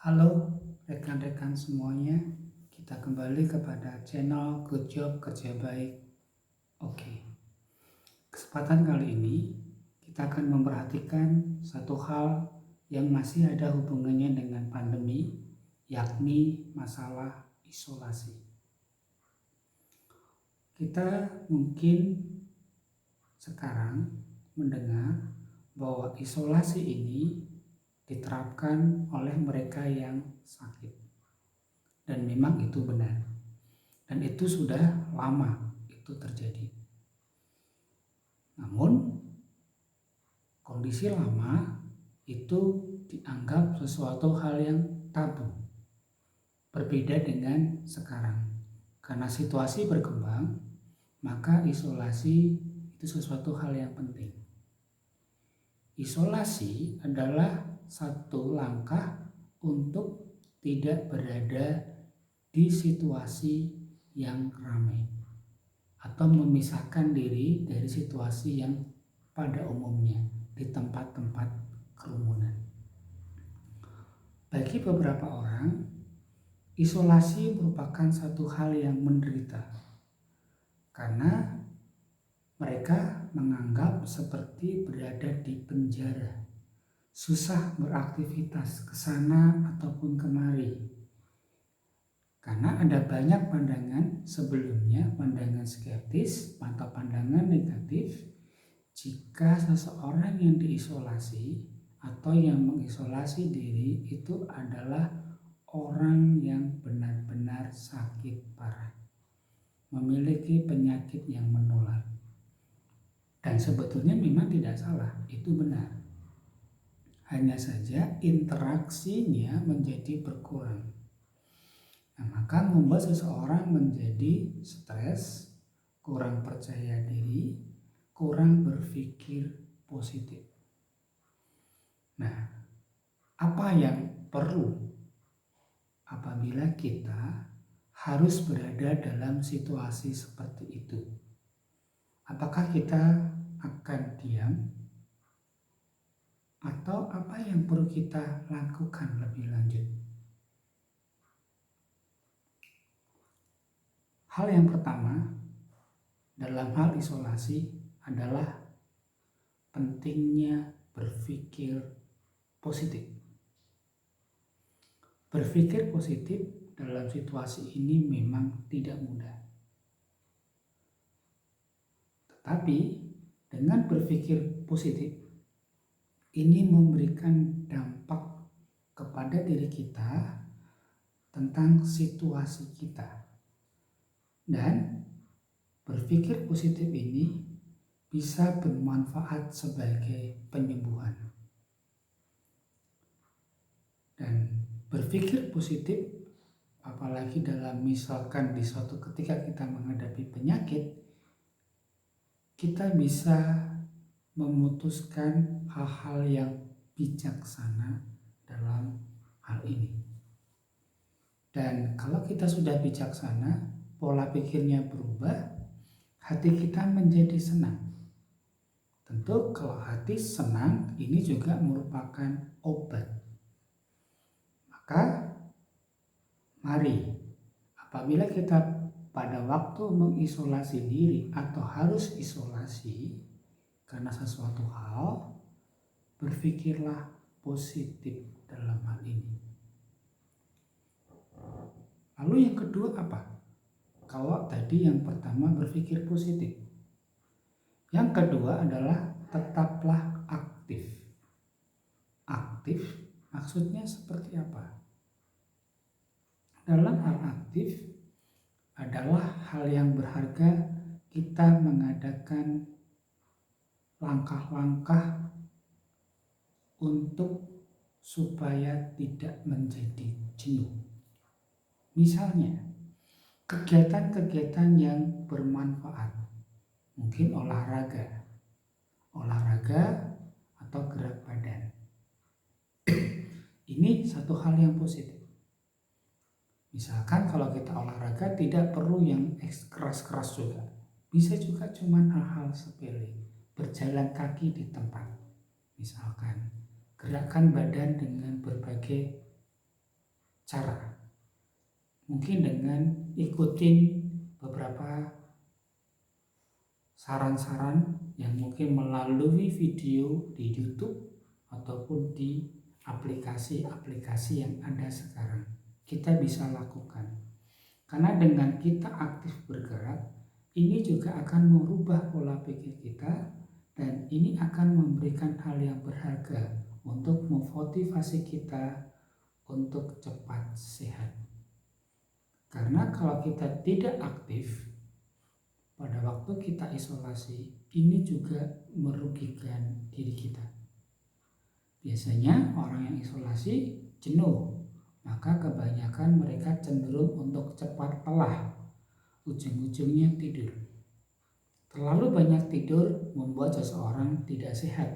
Halo rekan-rekan semuanya, kita kembali kepada channel Good Job Kerja Baik. Oke, kesempatan kali ini kita akan memperhatikan satu hal yang masih ada hubungannya dengan pandemi, yakni masalah isolasi. Kita mungkin sekarang mendengar bahwa isolasi ini diterapkan oleh mereka yang sakit. Dan memang itu benar. Dan itu sudah lama itu terjadi. Namun kondisi lama itu dianggap sesuatu hal yang tabu. Berbeda dengan sekarang. Karena situasi berkembang, maka isolasi itu sesuatu hal yang penting. Isolasi adalah satu langkah untuk tidak berada di situasi yang ramai atau memisahkan diri dari situasi yang pada umumnya di tempat-tempat kerumunan. Bagi beberapa orang, isolasi merupakan satu hal yang menderita karena mereka menganggap seperti berada di penjara, susah beraktivitas ke sana ataupun kemari. Karena ada banyak pandangan sebelumnya, pandangan skeptis atau pandangan negatif jika seseorang yang diisolasi atau yang mengisolasi diri itu adalah orang yang benar-benar sakit parah, memiliki penyakit yang menular. Dan sebetulnya memang tidak salah, itu benar. Hanya saja interaksinya menjadi berkurang. Nah, maka membuat seseorang menjadi stres, kurang percaya diri, kurang berpikir positif. Nah, apa yang perlu apabila kita harus berada dalam situasi seperti itu? Apakah kita akan diam? Atau apa yang perlu kita lakukan lebih lanjut? Hal yang pertama dalam hal isolasi adalah pentingnya berpikir positif. Berpikir positif dalam situasi ini memang tidak mudah. Tetapi dengan berpikir positif, ini memberikan dampak kepada diri kita tentang situasi kita. Dan berpikir positif ini bisa bermanfaat sebagai penyembuhan. Dan berpikir positif, apalagi dalam misalkan di suatu ketika kita menghadapi penyakit, kita bisa memutuskan hal-hal yang bijaksana dalam hal ini. Dan kalau kita sudah bijaksana, pola pikirnya berubah, hati kita menjadi senang. Tentu kalau hati senang, ini juga merupakan obat. Maka mari, apabila kita pada waktu mengisolasi diri atau harus isolasi karena sesuatu hal, berpikirlah positif dalam hal ini. Lalu yang kedua apa? Kalau tadi yang pertama berpikir positif. Yang kedua adalah tetaplah aktif. Aktif maksudnya seperti apa? Dalam hal aktif adalah hal yang berharga kita mengadakan langkah-langkah untuk supaya tidak menjadi jenuh. Misalnya, kegiatan-kegiatan yang bermanfaat, mungkin olahraga atau gerak badan. Ini satu hal yang positif. Misalkan kalau kita olahraga tidak perlu yang keras-keras juga. Bisa juga cuman hal-hal sepele. Berjalan kaki di tempat. Misalkan gerakan badan dengan berbagai cara. Mungkin dengan ikutin beberapa saran-saran yang mungkin melalui video di YouTube ataupun di aplikasi-aplikasi yang ada sekarang. Kita bisa lakukan. Karena dengan kita aktif bergerak, ini juga akan merubah pola pikir kita dan ini akan memberikan hal yang berharga untuk memotivasi kita untuk cepat sehat. Karena kalau kita tidak aktif, pada waktu kita isolasi, ini juga merugikan diri kita. Biasanya orang yang isolasi jenuh, maka kebanyakan mereka cenderung untuk cepat lelah, ujung-ujungnya tidur. Terlalu banyak tidur membuat seseorang tidak sehat.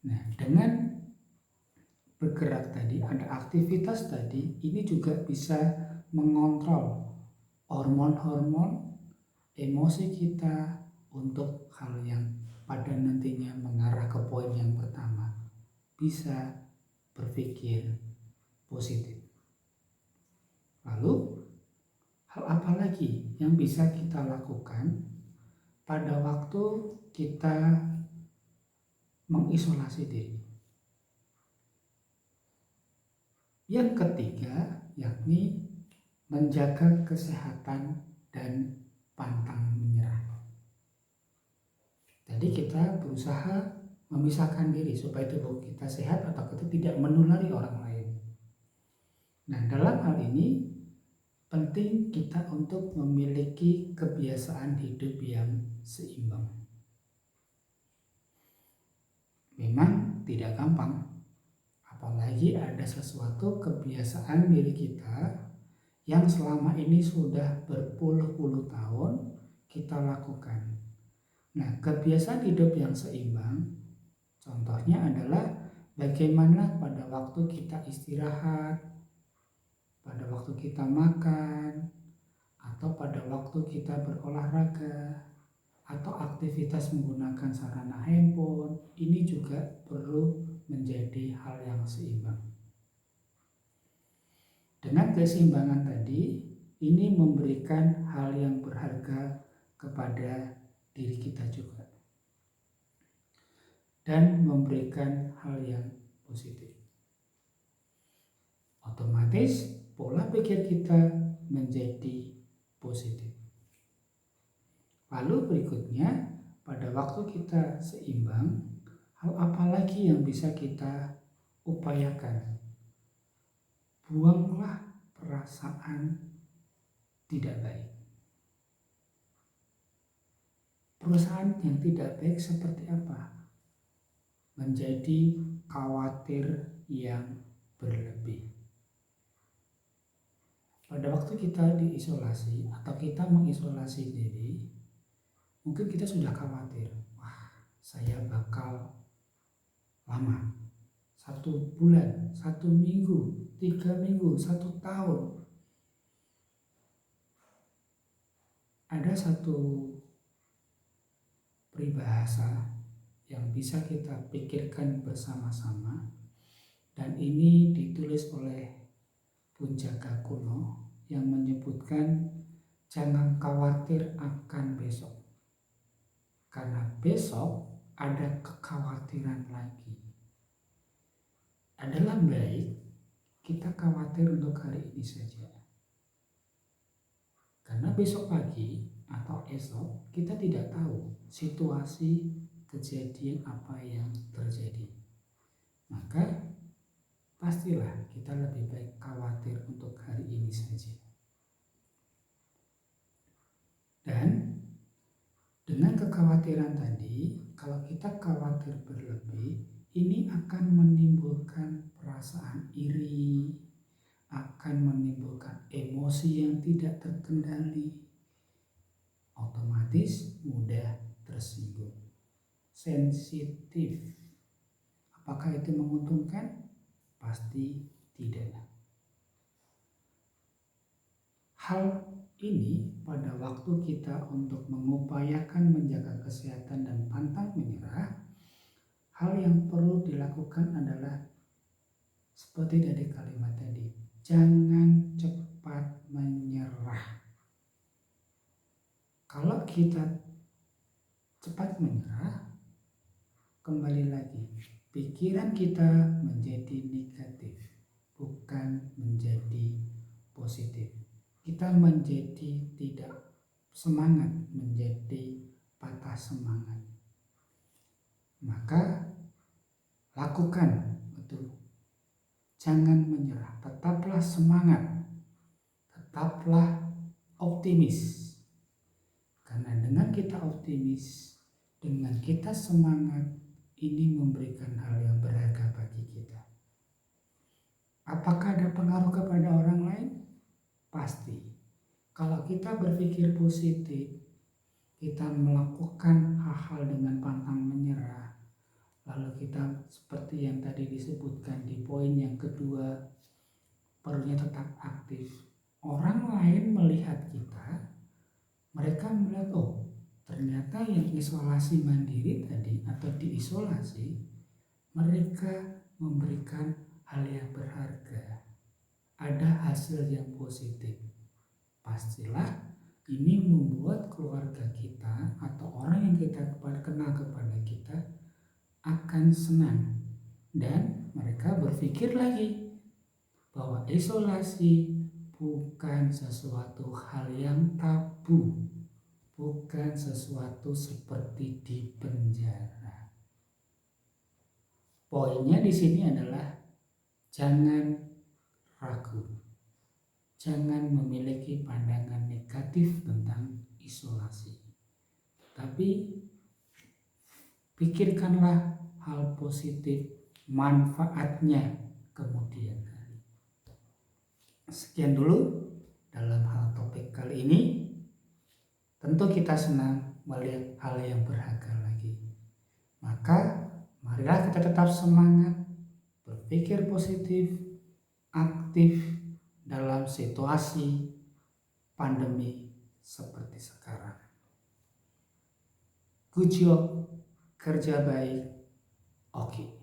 Nah, dengan bergerak tadi, ada aktivitas tadi, ini juga bisa mengontrol hormon-hormon emosi kita untuk hal yang pada nantinya mengarah ke poin yang pertama, bisa berpikir positif. Lalu hal apa lagi yang bisa kita lakukan pada waktu kita mengisolasi diri? Yang ketiga, yakni menjaga kesehatan dan pantang menyerah. Jadi kita berusaha memisahkan diri supaya tubuh kita sehat atau kita tidak menulari orang lain. Nah, dalam hal ini penting kita untuk memiliki kebiasaan hidup yang seimbang. Memang tidak gampang, apalagi ada sesuatu kebiasaan diri kita yang selama ini sudah berpuluh-puluh tahun kita lakukan. Nah, kebiasaan hidup yang seimbang contohnya adalah bagaimana pada waktu kita istirahat, pada waktu kita makan, atau pada waktu kita berolahraga, atau aktivitas menggunakan sarana handphone, ini juga perlu menjadi hal yang seimbang. Dengan keseimbangan tadi, ini memberikan hal yang berharga kepada diri kita juga dan memberikan hal yang positif. Otomatis pola pikir kita menjadi positif. Lalu berikutnya, pada waktu kita seimbang, hal apa lagi yang bisa kita upayakan? Buanglah perasaan tidak baik. Perasaan yang tidak baik seperti apa? Menjadi khawatir yang berlebih. Pada waktu kita diisolasi atau kita mengisolasi diri, mungkin kita sudah khawatir, wah saya bakal lama, 1 bulan, 1 minggu, 3 minggu, 1 tahun. Ada satu peribahasa yang bisa kita pikirkan bersama-sama, dan ini ditulis oleh Punjaga kuno yang menyebutkan jangan khawatir akan besok, karena besok ada kekhawatiran lagi. Adalah baik kita khawatir untuk hari ini saja, karena besok pagi atau esok kita tidak tahu situasi kejadian apa yang terjadi. Maka pastilah kita lebih baik khawatir untuk hari ini saja. Dan dengan kekhawatiran tadi, kalau kita khawatir berlebih, ini akan menimbulkan perasaan iri, akan menimbulkan emosi yang tidak terkendali, otomatis mudah tersinggung, sensitif. Apakah itu menguntungkan? Pasti tidak. Hal ini pada waktu kita untuk mengupayakan menjaga kesehatan dan pantang menyerah, hal yang perlu dilakukan adalah seperti dari kalimat tadi, jangan cepat menyerah. Kalau kita cepat menyerah, kembali lagi, pikiran kita menjadi negatif, bukan menjadi positif. Kita menjadi tidak semangat, menjadi patah semangat. Maka lakukan betul. Jangan menyerah, tetaplah semangat, tetaplah optimis. Karena dengan kita optimis, dengan kita semangat, ini memberikan hal yang berharga bagi kita. Apakah ada pengaruh kepada orang lain? Pasti. Kalau kita berpikir positif, kita melakukan hal-hal dengan pantang menyerah, lalu kita seperti yang tadi disebutkan di poin yang kedua, perlunya tetap aktif. Orang lain melihat kita, mereka melihat, oh ternyata yang isolasi mandiri tadi atau diisolasi, mereka memberikan hal yang berharga, ada hasil yang positif. Pastilah ini membuat keluarga kita atau orang yang kita kenal kepada kita akan senang, dan mereka berpikir lagi bahwa isolasi bukan sesuatu hal yang tabu, bukan sesuatu seperti di penjara. Poinnya di sini adalah jangan ragu, jangan memiliki pandangan negatif tentang isolasi, tapi pikirkanlah hal positif, manfaatnya kemudian hari. Sekian dulu dalam hal topik kali ini. Tentu kita senang melihat hal yang berharga lagi. Maka marilah kita tetap semangat, berpikir positif, aktif dalam situasi pandemi seperti sekarang. Good job, kerja baik, oke.